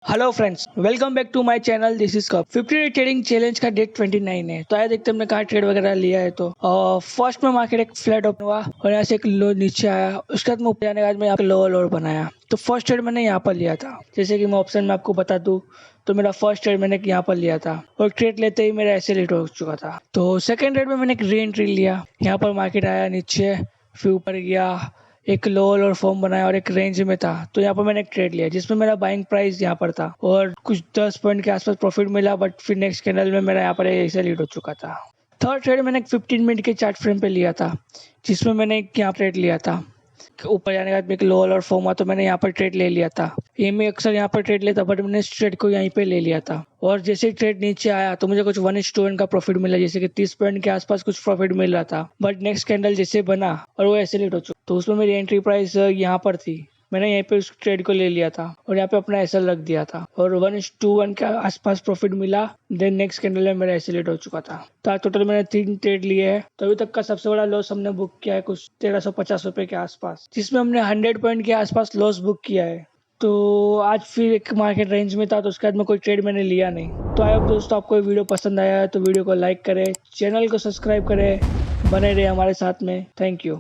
Hello friends, welcome back to my channel. This is cup 50 day trading challenge का date 29 है। तो आइए देखते हैं हमने कहाँ ट्रेड वगैरह लिया है। तो फर्स्ट में मार्केट एक फ्लैट ओपन हुआ और यहाँ से एक लो नीचे आया। उसके बाद में ऊपर जाने के बाद में यहाँ पे लोअर लोअर बनाया। तो फर्स्ट ट्रेड मैंने यहाँ पर लिया था। जैसे कि मैं ऑप्शन में आपको बता दूं तो मेरा फर्स्ट ट्रेड मैंने यहाँ पर लिया था और ट्रेड लेते ही मेरा ऐसे लेट हो चुका था। तो सेकंड ट्रेड में मैंने एक री एंट्री लिया। यहाँ पर मार्केट आया नीचे, फिर ऊपर गया, एक लोअर और फॉर्म बनाया और एक रेंज में था। तो यहाँ पर मैंने एक ट्रेड लिया जिसमें मेरा बाइंग प्राइस यहाँ पर था और कुछ 10 पॉइंट के आसपास प्रॉफिट मिला। बट फिर नेक्स्ट कैंडल में मेरा यहाँ पर ऐसे लीड हो चुका था। थर्ड ट्रेड मैंने एक 15 मिनट के चार्ट फ्रेम पे लिया था जिसमें मैंने एक यहाँ ट्रेड लिया था। ऊपर जाने के बाद एक लोअर और फॉर्म हुआ तो मैंने यहाँ पर ट्रेड ले लिया था। ये मैं अक्सर यहाँ पर ट्रेड लेता बट मैंने इस ट्रेड को यहीं पे ले लिया था। और जैसे ट्रेड नीचे आया तो मुझे कुछ 1:1 का प्रॉफिट मिला, जैसे कि 30 पॉइंट के आसपास कुछ प्रॉफिट मिल रहा था। बट नेक्स्ट कैंडल जैसे बना और वो ऐसे लेट हो चुका तो उसमें मेरी एंट्री प्राइस यहाँ पर थी। मैंने यहीं पे उस ट्रेड को ले लिया था और यहाँ पे अपना एसएल रख दिया था और 1:1 के आसपास प्रॉफिट मिला। देन नेक्स्ट कैंडल में मेरा एसएल लेट हो चुका था। तो आज टोटल मैंने 3 ट्रेड लिए हैं। तो अभी तक का सबसे बड़ा लॉस हमने बुक किया है कुछ 1350 रुपए के आसपास, जिसमें हमने 100 पॉइंट के आसपास लॉस बुक किया है। तो आज फिर एक मार्केट रेंज में था तो उसके बाद में कोई ट्रेड मैंने लिया नहीं। तो आई होप दोस्तों आपको वीडियो पसंद आया है तो वीडियो को लाइक करें, चैनल को सब्सक्राइब करें, बने रहे हमारे साथ में। Thank you.